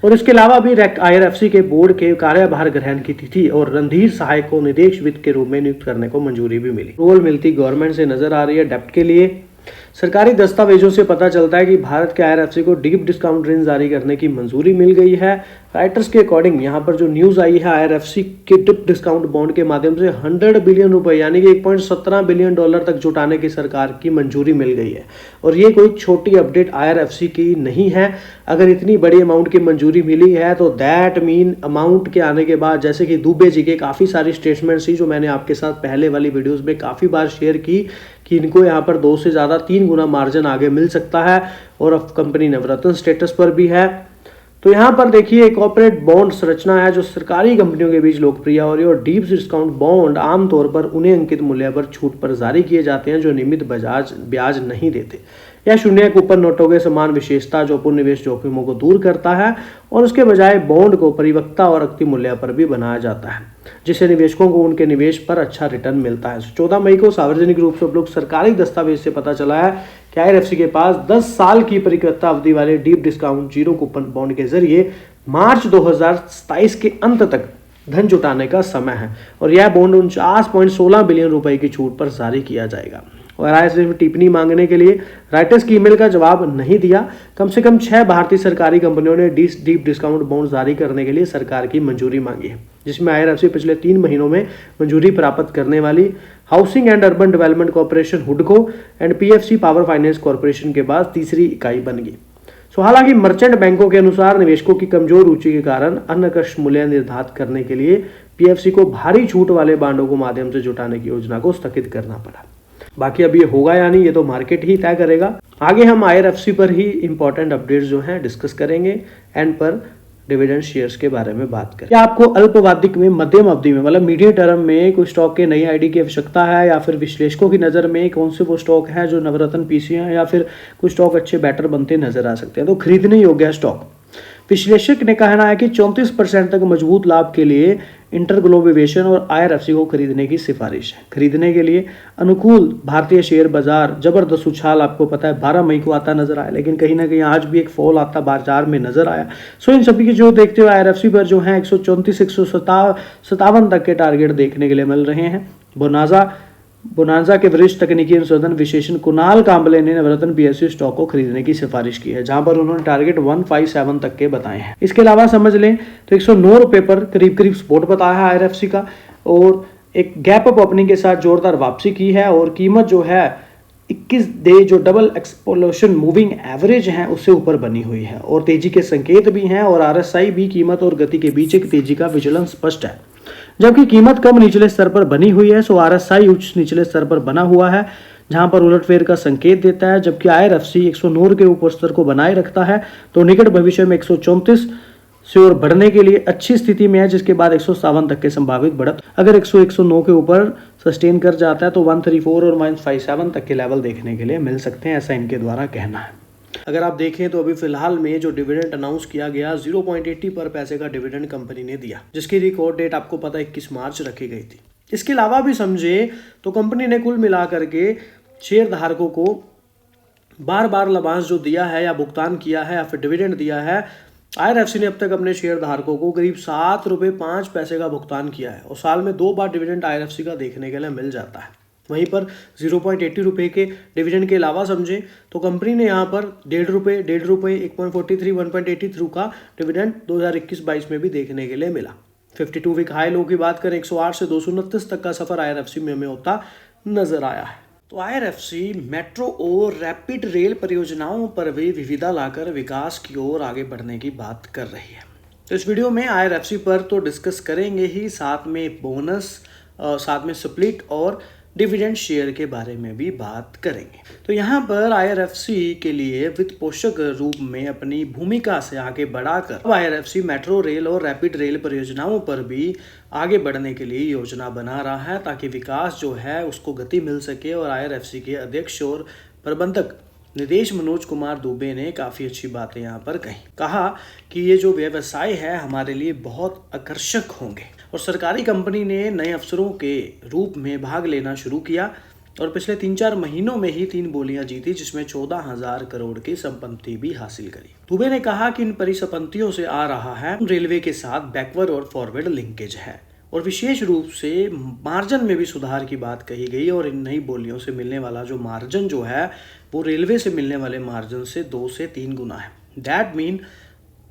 और इसके अलावा भी IRFC के बोर्ड के कार्यभार ग्रहण की तिथि और रणधीर सहाय को निदेश वित्त के रूप में नियुक्त करने को मंजूरी भी मिली। रोल मिलती गवर्नमेंट से नजर आ रही है डेप्ट के लिए। सरकारी दस्तावेजों से पता चलता है कि भारत के IRFC को डीप डिस्काउंट ऋण जारी करने की मंजूरी मिल गई है। राइटर्स के अकॉर्डिंग यहाँ पर जो न्यूज आई है, IRFC के डीप डिस्काउंट बॉन्ड के माध्यम से 100 बिलियन रुपए यानी कि 1.17 बिलियन डॉलर तक जुटाने की सरकार की मंजूरी मिल गई है। और ये कोई छोटी अपडेट IRFC की नहीं है। अगर इतनी बड़ी अमाउंट की मंजूरी मिली है तो दैट मीन अमाउंट के आने के बाद, जैसे कि दुबे जी के काफी सारी स्टेटमेंट्स थी जो मैंने आपके साथ पहले वाली वीडियोस में काफी बार शेयर की कि इनको यहाँ पर 2 से ज्यादा 3 गुना मार्जिन आगे मिल सकता है और अब कंपनी नवरत्न स्टेटस पर भी है। तो यहाँ पर देखिए कॉर्पोरेट बॉन्ड संरचना है जो सरकारी कंपनियों के बीच लोकप्रिय हो रही है और डीप डिस्काउंट बॉन्ड आमतौर पर उन्हें अंकित मूल्य पर छूट पर जारी किए जाते हैं जो नियमित ब्याज नहीं देते या शून्य कूपन नोटों के समान विशेषता जो पूर्ण निवेश जोखिमों को दूर करता है और उसके बजाय बॉन्ड को परिपक्वता और अक्ति मूल्य पर भी बनाया जाता है, जिससे निवेशकों को उनके निवेश पर अच्छा रिटर्न मिलता है। 14 मई को सार्वजनिक रूप से उपलब्ध सरकारी दस्तावेज से पता चला है कि IRFC के पास 10 साल की परिपक्वता अवधि वाले deep discount zero coupon bond के जरिए मार्च 2027 के अंत तक धन जुटाने का समय है और यह बॉन्ड 49.16 बिलियन रुपए की छूट पर जारी किया जाएगा। और IRFC में टिप्पणी मांगने के लिए राइटर्स की ईमेल का जवाब नहीं दिया। कम से कम 6 भारतीय सरकारी कंपनियों ने डीप डिस्काउंट बॉन्ड जारी करने के लिए सरकार की मंजूरी मांगी है, जिसमें IRFC पिछले 3 महीनों में मंजूरी प्राप्त करने वाली housing and urban development corporation हुडको and PFC power finance corporation के बाद तीसरी इकाई बन गई। हालांकि मर्चेंट बैंकों के अनुसार निवेशकों की कमजोर रुचि के कारण अनकश मूल्य निर्धारित करने के लिए PFC को भारी छूट वाले बांडों को माध्यम से जुटाने की योजना को स्थगित करना पड़ा। बाकी अब ये होगा या नहीं ये तो मार्केट ही तय करेगा। आगे हम IRFC पर ही इंपॉर्टेंट अपडेट्स जो हैं डिस्कस करेंगे, एंड पर डिविडेंड शेयर्स के बारे में बात करें। क्या आपको अल्पवादिक में, मध्यम अवधि में मतलब मीडियम टर्म में कोई स्टॉक के नई आईडी की आवश्यकता है, या फिर विश्लेषकों की नज़र में कौन से वो स्टॉक है जो नवरत्न पीसी हैं, या फिर कुछ स्टॉक अच्छे बेटर बनते नजर आ सकते हैं तो खरीदने योग्य है स्टॉक। विश्लेषक ने कहना है कि 34% तक मजबूत लाभ के लिए इंटरग्लोबेशन और IRFC को खरीदने की सिफारिश है। खरीदने के लिए अनुकूल भारतीय शेयर बाजार जबरदस्त उछाल आपको पता है 12 मई को आता नजर आया, लेकिन कहीं ना कहीं आज भी एक फॉल आता बाजार में नजर आया। सो इन सभी की जो देखते हुए IRFC पर जो है 134 157 तक के टारगेट देखने के लिए मिल रहे हैं। बोनांजा के वरिष्ठ तकनीकी संशोधन विशेषज्ञ कुणाल कांबले ने नवरत्न PSU स्टॉक को खरीदने की सिफारिश की है, जहां पर उन्होंने टारगेट 157 तक के बताए हैं। इसके अलावा समझ लें तो 109 रुपए पर करीब सपोर्ट बताया है IRFC का और एक गैप अप ओपनिंग के साथ जोरदार वापसी की है और कीमत जो है 21 डे जो डबल एक्सपोलेशन मूविंग एवरेज है उससे ऊपर बनी हुई है और तेजी के संकेत भी हैं और RSI भी कीमत और गति के बीच एक तेजी का विचलन स्पष्ट है। जबकि कीमत कम निचले स्तर पर बनी हुई है, सो RSI उच्च निचले स्तर पर बना हुआ है जहां पर उलटफेर का संकेत देता है। जबकि IRFC 109 के ऊपर स्तर को बनाए रखता है तो निकट भविष्य में 134 से और बढ़ने के लिए अच्छी स्थिति में है, जिसके बाद 157 तक के संभावित बढ़त। अगर 109 के ऊपर सस्टेन कर जाता है तो 134 और -57 तक के लेवल देखने के लिए मिल सकते हैं, ऐसा इनके द्वारा कहना है। अगर आप देखें तो अभी फिलहाल में जो डिविडेंड अनाउंस किया गया 0.80 पर पैसे का डिविडेंड कंपनी ने दिया, जिसकी रिकॉर्ड डेट आपको पता है 21 मार्च रखी गई थी। इसके अलावा भी समझे तो कंपनी ने कुल मिलाकर के शेयर धारकों को बार लाभांश जो दिया है या भुगतान किया है या फिर डिविडेंड दिया है, IRFC ने अब तक अपने शेयर धारकों को करीब 7 रुपये 5 पैसे का भुगतान किया है और साल में 2 बार डिविडेंड IRFC का देखने के लिए मिल जाता है। वहीं पर 0.80 रुपये के डिविडेंड के अलावा समझे तो कंपनी ने यहाँ पर 1.5 रुपये 1.43 1.83 का डिविडेंड 2021-22 में भी देखने के लिए मिला। 52 वीक हाई लो की बात करें 108 से 229 तक का सफर IRFC में हमें होता नजर आया है। तो IRFC मेट्रो और रैपिड रेल परियोजनाओं पर भी विविधता लाकर विकास की ओर आगे बढ़ने की बात कर रही है। तो इस वीडियो में IRFC पर तो डिस्कस करेंगे ही, साथ में बोनस, साथ में स्प्लिट और डिविडेंड शेयर के बारे में भी बात करेंगे। तो यहाँ पर IRFC के लिए वित्त पोषक रूप में अपनी भूमिका से आगे बढ़ाकर अब IRFC मेट्रो रेल और रैपिड रेल परियोजनाओं पर भी आगे बढ़ने के लिए योजना बना रहा है, ताकि विकास जो है उसको गति मिल सके। और IRFC के अध्यक्ष और प्रबंधक निदेश मनोज कुमार दुबे ने काफ़ी अच्छी बातें यहाँ पर कहा कि ये जो व्यवसाय है हमारे लिए बहुत आकर्षक होंगे और सरकारी कंपनी ने नए अफसरों के रूप में भाग लेना शुरू किया और पिछले 3-4 महीनों में ही 3 बोलियां जीती, जिसमें 14,000 करोड़ की संपत्ति भी हासिल करी। दुबे ने कहा कि इन परिसंपत्तियों से आ रहा है रेलवे के साथ बैकवर्ड और फॉरवर्ड लिंकेज है और विशेष रूप से मार्जिन में भी सुधार की बात कही गई। और इन नई बोलियों से मिलने वाला जो मार्जिन जो है वो रेलवे से मिलने वाले मार्जिन से 2 से 3 गुना है। दैट मीन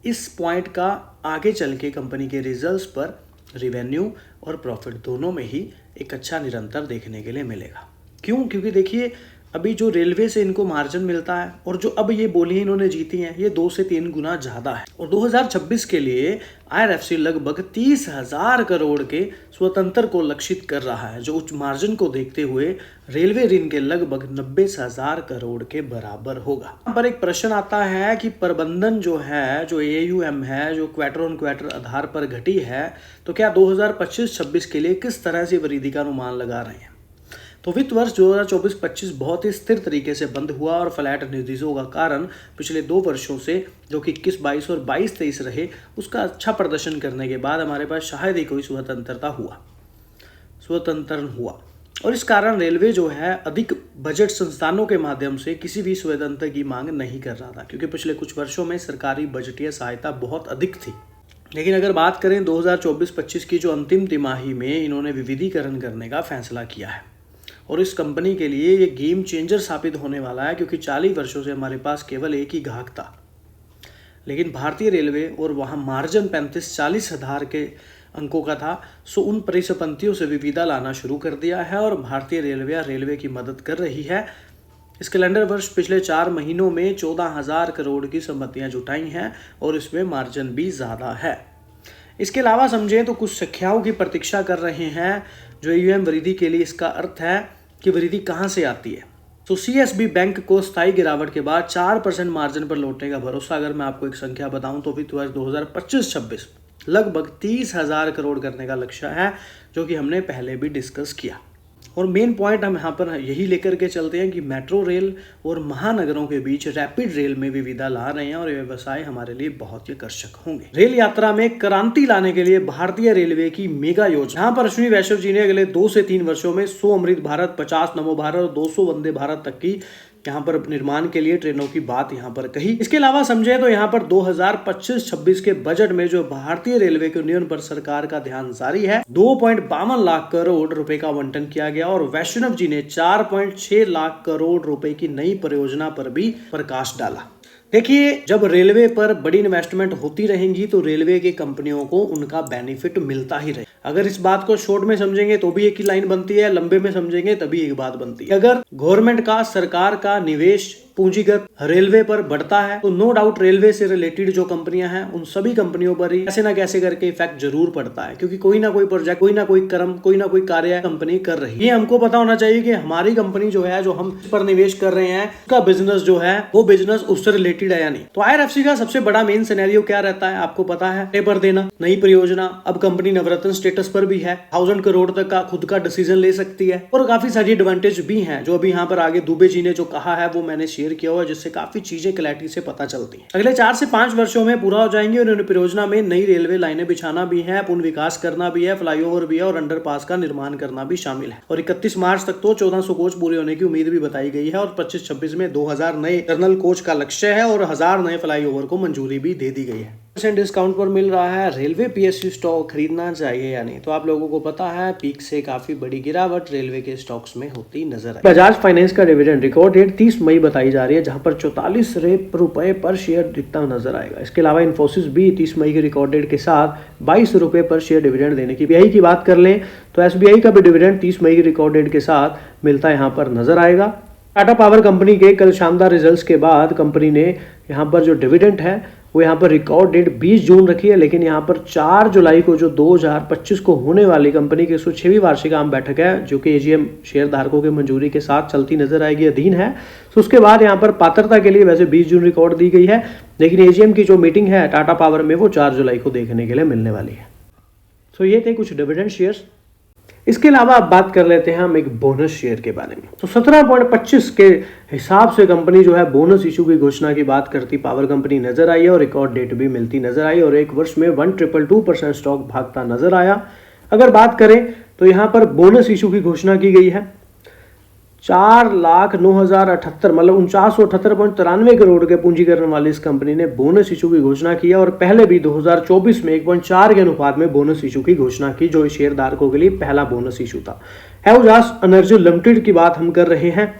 इस पॉइंट का आगे चल के कंपनी के रिजल्ट्स पर रिवेन्यू और प्रॉफिट दोनों में ही एक अच्छा निरंतर देखने के लिए मिलेगा। क्यों? क्योंकि देखिए अभी जो रेलवे से इनको मार्जिन मिलता है और जो अब ये बोलियां इन्होंने जीती हैं ये 2 से 3 गुना ज़्यादा है। और 2026 के लिए IRFC लगभग 30,000 करोड़ के स्वतंत्र को लक्षित कर रहा है, जो उच्च मार्जिन को देखते हुए रेलवे ऋण के लगभग 90,000 करोड़ के बराबर होगा। यहाँ पर एक प्रश्न आता है कि प्रबंधन जो है, जो AUM है, जो क्वार्टर ऑन क्वार्टर आधार पर घटी है, तो क्या 2025-26 के लिए किस तरह से वृद्धि का अनुमान लगा रहे हैं? तो वित्त वर्ष 2024-25 बहुत ही स्थिर तरीके से बंद हुआ और फ्लैट निर्देशों का कारण पिछले 2 वर्षों से जो कि 21-22 और 22-23 रहे, उसका अच्छा प्रदर्शन करने के बाद हमारे पास शायद ही कोई स्वतंत्र हुआ और इस कारण रेलवे जो है अधिक बजट संस्थानों के माध्यम से किसी भी स्वतंत्र की मांग नहीं कर रहा था, क्योंकि पिछले कुछ वर्षों में सरकारी बजटीय सहायता बहुत अधिक थी। लेकिन अगर बात करें 2024-25 की जो अंतिम तिमाही में इन्होंने विविधीकरण करने का फैसला किया है और इस कंपनी के लिए ये गेम चेंजर साबित होने वाला है, क्योंकि 40 वर्षों से हमारे पास केवल एक ही ग्राहक था, लेकिन भारतीय रेलवे और वहाँ मार्जिन 35-40 हज़ार के अंकों का था। सो उन परिसंपत्तियों से विविधता लाना शुरू कर दिया है और भारतीय रेलवे की मदद कर रही है। इस कैलेंडर वर्ष पिछले 4 महीनों में 14,000 करोड़ की संपत्तियाँ जुटाई हैं और इसमें मार्जिन भी ज़्यादा है। इसके अलावा समझें तो कुछ संख्याओं की प्रतीक्षा कर रहे हैं जो AUM वृद्धि के लिए। इसका अर्थ है कि वृद्धि कहाँ से आती है। तो CSB बैंक को स्थायी गिरावट के बाद 4% मार्जिन पर लौटने का भरोसा। अगर मैं आपको एक संख्या बताऊं तो वित्त वर्ष 2025-26 लगभग 30,000 करोड़ करने का लक्ष्य है, जो कि हमने पहले भी डिस्कस किया। और मेन पॉइंट हम यहाँ पर यही लेकर के चलते हैं कि मेट्रो रेल और महानगरों के बीच रैपिड रेल में विविधता ला रहे हैं और ये व्यवसाय हमारे लिए बहुत ही आकर्षक होंगे। रेल यात्रा में क्रांति लाने के लिए भारतीय रेलवे की मेगा योजना। यहाँ पर अश्विनी वैष्णव जी ने अगले 2 से 3 वर्षों में 100 अमृत भारत, 50 नमो भारत और 200 वंदे भारत तक की यहाँ पर निर्माण के लिए ट्रेनों की बात यहाँ पर कही। इसके अलावा समझे तो यहाँ पर 2025-26 के बजट में जो भारतीय रेलवे के उन्नयन पर सरकार का ध्यान जारी है, 2.52 लाख करोड़ रुपए का आवंटन किया गया और वैष्णव जी ने 4.6 लाख करोड़ रुपए की नई परियोजना पर भी प्रकाश डाला। देखिए जब रेलवे पर बड़ी इन्वेस्टमेंट होती रहेंगी तो रेलवे की कंपनियों को उनका बेनिफिट मिलता ही रहे। अगर इस बात को शॉर्ट में समझेंगे तो भी एक ही लाइन बनती है, लंबे में समझेंगे तभी एक बात बनती है। अगर गवर्नमेंट का, सरकार का निवेश पूंजीगत रेलवे पर बढ़ता है तो नो डाउट रेलवे से रिलेटेड जो कंपनियां हैं उन सभी कंपनियों पर ही कैसे ना कैसे करके इफेक्ट जरूर पड़ता है, क्योंकि कोई ना कोई प्रोजेक्ट, कोई ना कोई कर्म, कोई ना कोई कार्य कंपनी कर रही है। ये हमको पता होना चाहिए कि हमारी कंपनी जो है, जो हम इस पर निवेश कर रहे हैं, उसका बिजनेस जो है वो बिजनेस उससे रिलेटेड है या नहीं। तो IRFC का सबसे बड़ा मेन सिनेरियो क्या रहता है आपको पता है, पेपर देना, नई परियोजना। अब कंपनी नवरत्न स्टेटस पर भी है, 1000 करोड़ तक का खुद का डिसीजन ले सकती है और काफी सारी एडवांटेज भी हैं जो अभी यहाँ पर आगे दुबे जी ने जो कहा है वो मैंने शेयर किया हुआ, जिससे काफी चीजें क्लैरिटी से पता चलती हैं। अगले 4 से 5 वर्षों में पूरा हो जाएंगे और इन परियोजना में नई रेलवे लाइनें बिछाना भी है, पुनः विकास करना भी है, फ्लाईओवर भी है और अंडरपास का निर्माण करना भी शामिल है। और 31 मार्च तक तो 1400 कोच पूरे होने की उम्मीद भी बताई गई है और 25-26 में 2000 नए टर्नल कोच का लक्ष्य है और 1000 नए फ्लाईओवर को मंजूरी भी दे दी गई है। डिस्काउंट पर मिल रहा है। रेलवे पीएसयू स्टॉक खरीदना चाहिए या नहीं? तो आप लोगों को पता है पीक से काफी बड़ी गिरावट रेलवे के स्टॉक्स में होती नजर आई। बजाज फाइनेंस का डिविडेंड रिकॉर्ड डेट 30 मई बताई जा रही है, जहां पर 44 रुपए पर शेयर दिखता नजर आएगा। इसके अलावा इन्फोसिस भी 30 मई की रिकॉर्ड डेट के साथ 22 रुपए पर शेयर डिविडेंड देने की। एसबीआई की बात कर लें तो एसबीआई का भी डिविडेंड 30 मई की रिकॉर्ड डेट के साथ मिलता यहाँ पर नजर आएगा। टाटा पावर कंपनी के कल शानदार रिजल्ट्स के बाद कंपनी ने यहाँ पर जो डिविडेंड है वो यहाँ पर रिकॉर्ड डेट 20 जून रखी है, लेकिन यहाँ पर 4 जुलाई को जो 2025 को होने वाली कंपनी की 106वीं वार्षिक आम बैठक है, जो कि एजीएम शेयर धारकों की मंजूरी के साथ चलती नजर आएगी, अधीन है। तो उसके बाद यहाँ पर पात्रता के लिए वैसे 20 जून रिकॉर्ड दी गई है, लेकिन एजीएम की जो मीटिंग है टाटा पावर में वो 4 जुलाई को देखने के लिए मिलने वाली है। तो ये थे कुछ डिविडेंड शेयर्स। इसके अलावा अब बात कर लेते हैं हम एक बोनस शेयर के बारे में। तो 17.25 के हिसाब से कंपनी जो है बोनस इशू की घोषणा की बात करती पावर कंपनी नजर आई है और रिकॉर्ड डेट भी मिलती नजर आई और एक वर्ष में 1222% स्टॉक भागता नजर आया। अगर बात करें तो यहाँ पर बोनस इशू की घोषणा की गई है 4,09,078 मतलब 49,78.93 करोड़ के पूंजीकरण वाली इस कंपनी ने बोनस इशू की घोषणा की है और पहले भी 2024 में 1.4 के अनुपात में बोनस इशू की घोषणा की, जो शेयर धारकों के लिए पहला बोनस इशू था। है उजास एनर्जी लिमिटेड की बात हम कर रहे हैं।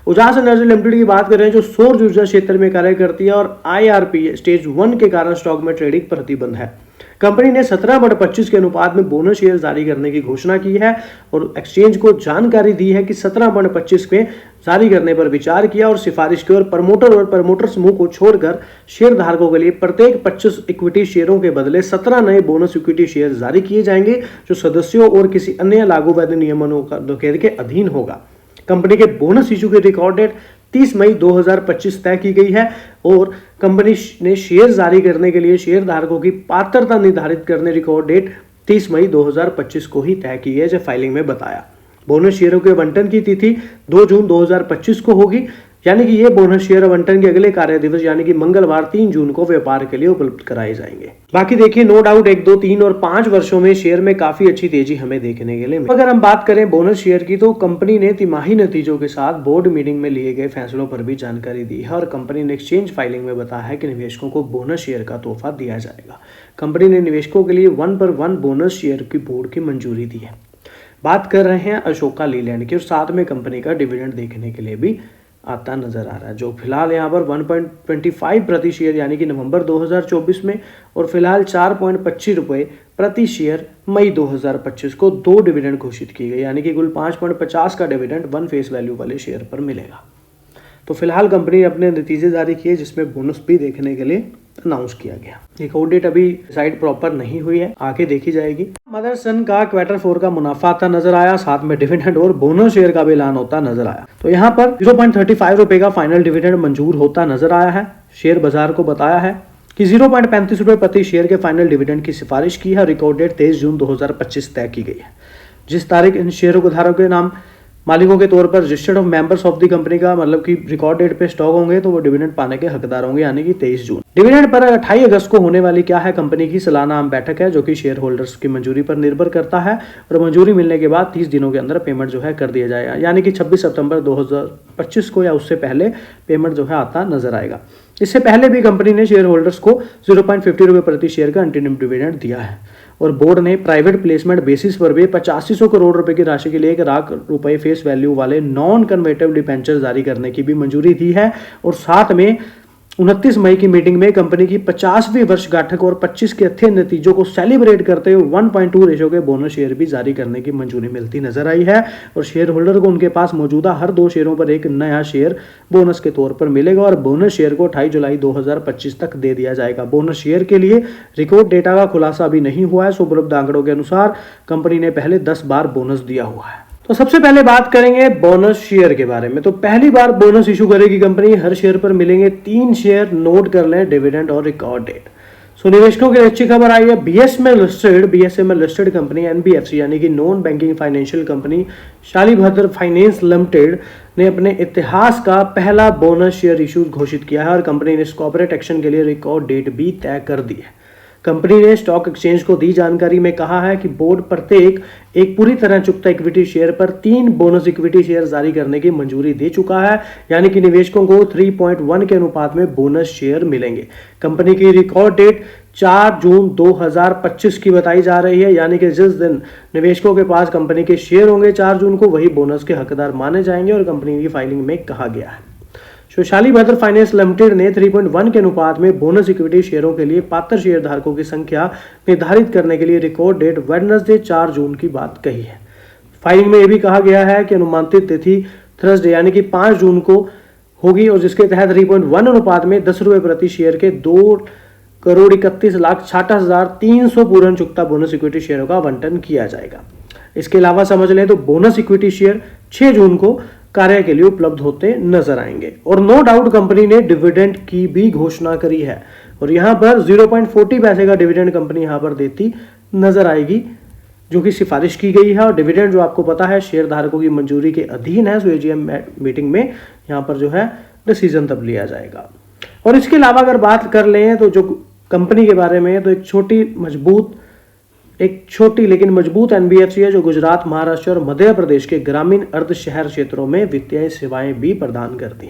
उजास एनर्जी लिमिटेड की बात कर रहे हैं जो सौर ऊर्जा क्षेत्र में कार्य करती है और IRP स्टेज 1 के कारण स्टॉक में ट्रेडिंग प्रतिबंध है। कंपनी ने 17/25 के अनुपात में बोनस शेयर जारी करने की घोषणा की है और एक्सचेंज को जानकारी दी है कि 17/25 में जारी करने पर विचार किया और सिफारिश की और प्रमोटर समूह को छोड़कर शेयर धारकों के लिए प्रत्येक 25 इक्विटी शेयरों के बदले 17 नए बोनस इक्विटी शेयर जारी किए जाएंगे, जो सदस्यों और किसी अन्य लागू वैध नियमों के अधीन होगा। कंपनी के बोनस इशू की रिकॉर्ड डेट 30 मई 2025 तय की गई है और कंपनी ने शेयर जारी करने के लिए शेयर धारकों की पात्रता निर्धारित करने रिकॉर्ड डेट 30 मई 2025 को ही तय की है, जो फाइलिंग में बताया। बोनस शेयरों के आवंटन की तिथि 2 जून 2025 को होगी, यानी कि ये बोनस शेयर आवंटन के अगले कार्य दिवस यानी कि मंगलवार 3 जून को व्यापार के लिए उपलब्ध कराए जाएंगे। बाकी देखिए नो डाउट 1, 2, 3 और 5 वर्षों में शेयर में काफी अच्छी तेजी हमें देखने के लिए मिली। अगर हम बात करें बोनस शेयर की तो कंपनी ने तिमाही नतीजों के साथ बोर्ड मीटिंग में लिए गए फैसलों पर भी जानकारी दी है और कंपनी ने एक्सचेंज फाइलिंग में बताया है कि निवेशकों को बोनस शेयर का तोहफा दिया जाएगा। कंपनी ने निवेशकों के लिए 1 पर 1 बोनस शेयर की बोर्ड की मंजूरी दी है। बात कर रहे हैं अशोका लीलैंड की और साथ में कंपनी का डिविडेंड देखने के लिए भी आता नजर आ रहा है, जो फिलहाल यहाँ पर 1.25 प्रति शेयर यानी कि नवंबर 2024 में और फिलहाल 4.25 रुपये प्रति शेयर मई 2025 को 2 डिविडेंड घोषित की गई, यानी कि कुल 5.50 का डिविडेंड 1 फेस वैल्यू वाले शेयर पर मिलेगा। तो फिलहाल कंपनी ने अपने नतीजे जारी किए जिसमें बोनस भी देखने के लिए अनाउंस किया गया। रिकॉर्ड डेट अभी डिसाइड प्रॉपर नहीं हुई है, आगे देखी जाएगी। मदरसन का Q4 का मुनाफा आता नजर आया, साथ में डिविडेंड और बोनस शेयर का भी ऐलान होता नजर आया। तो यहाँ पर 0.35 रुपए का फाइनल डिविडेंड मंजूर होता नजर आया है। शेयर बाजार को बताया है कि 0.35 रुपए प्रति शेयर के फाइनल डिविडेंड की सिफारिश की है। रिकॉर्ड डेट 23 जून 2025 तय की गई है। जिस तारीख इन शेयरों को धारकों के नाम मालिकों के तौर पर registered of members of the company का मतलब कि रिकॉर्ड डेट पे स्टॉक होंगे तो वो डिविडेंड पाने के हकदार होंगे, यानी कि 23 जून। डिविडेंड पर 28 अगस्त को होने वाली क्या है कंपनी की सालाना आम बैठक है, जो कि शेयर होल्डर्स की मंजूरी पर निर्भर करता है और मंजूरी मिलने के बाद 30 दिनों के अंदर पेमेंट जो है कर दिया जाएगा, यानी कि 26 सितंबर 2025 को या उससे पहले पेमेंट जो है आता नजर आएगा। इससे पहले भी कंपनी ने शेयर होल्डर्स को 0.50 रुपये प्रति शेयर का अंतरिम डिविडेंड दिया है और बोर्ड ने प्राइवेट प्लेसमेंट बेसिस पर भी 8500 करोड़ रुपए की राशि के लिए 1 लाख रुपए फेस वैल्यू वाले नॉन कन्वर्टेबल डिबेंचर जारी करने की भी मंजूरी दी है और साथ में 29 मई की मीटिंग में कंपनी की 50वीं वर्षगांठ और 25 के अच्छे नतीजों को सेलिब्रेट करते हुए 1.2 रेशो के बोनस शेयर भी जारी करने की मंजूरी मिलती नजर आई है और शेयर होल्डर को उनके पास मौजूदा हर 2 शेयरों पर एक नया शेयर बोनस के तौर पर मिलेगा और बोनस शेयर को 28 जुलाई 2025 तक दे दिया जाएगा। बोनस शेयर के लिए रिकॉर्ड डेटा का खुलासा अभी नहीं हुआ है। उपलब्ध आंकड़ों के अनुसार कंपनी ने पहले 10 बार बोनस दिया हुआ है। तो सबसे पहले बात करेंगे बोनस शेयर के बारे में। तो पहली बार बोनस इशू करेगी कंपनी, हर शेयर पर मिलेंगे 3 शेयर, नोट कर लें डिविडेंड और रिकॉर्ड डेट। सो निवेशकों की अच्छी खबर आई है। बीएसएमएल लिस्टेड कंपनी एनबीएफसी यानी कि non banking financial company Shalibhadra finance limited ने अपने इतिहास का पहला बोनस शेयर इशू घोषित किया है और कंपनी ने इस कॉर्पोरेट एक्शन के लिए रिकॉर्ड डेट भी तय कर दी है। कंपनी ने स्टॉक एक्सचेंज को दी जानकारी में कहा है कि बोर्ड प्रत्येक एक पूरी तरह चुकता इक्विटी शेयर पर 3 बोनस इक्विटी शेयर जारी करने की मंजूरी दे चुका है, यानी कि निवेशकों को 3.1 के अनुपात में बोनस शेयर मिलेंगे। कंपनी की रिकॉर्ड डेट 4 जून 2025 की बताई जा रही है, यानी कि जिस दिन निवेशकों के पास कंपनी के शेयर होंगे 4 जून को, वही बोनस के हकदार माने जाएंगे और कंपनी की फाइलिंग में कहा गया है। वैशाली भद्र फाइनेंस लिमिटेड ने 3.1 के अनुपात में बोनस इक्विटी शेयरों के लिए पात्र शेयरधारकों की संख्या निर्धारित करने के लिए रिकॉर्ड डेट वेडनेसडे 4 जून की बात कही है। फाइलिंग में यह भी कहा गया है कि अनुमानित तिथि थर्सडे यानी कि 5 जून को होगी और जिसके तहत 3.1 अनुपात में 10 रुपए प्रति शेयर के 2,31,68,300 पूर्ण चुकता बोनस इक्विटी शेयरों का आवंटन किया जाएगा। इसके अलावा समझ लें तो बोनस इक्विटी शेयर 6 जून को कार्य के लिए उपलब्ध होते नजर आएंगे। और नो डाउट कंपनी ने डिविडेंड की भी घोषणा करी है और यहां पर 0.40 पैसे का डिविडेंड कंपनी यहां पर देती नजर आएगी, जो कि सिफारिश की गई है। और डिविडेंड जो आपको पता है शेयर धारकों की मंजूरी के अधीन है, सो एजीएम मीटिंग में यहां पर जो है डिसीजन तब लिया जाएगा। और इसके अलावा अगर बात कर लें तो जो कंपनी के बारे में, तो एक छोटी लेकिन मजबूत एनबीएफसी है जो गुजरात, महाराष्ट्र और मध्य प्रदेश के ग्रामीण अर्ध शहर क्षेत्रों में वित्तीय सेवाएं भी प्रदान करती है।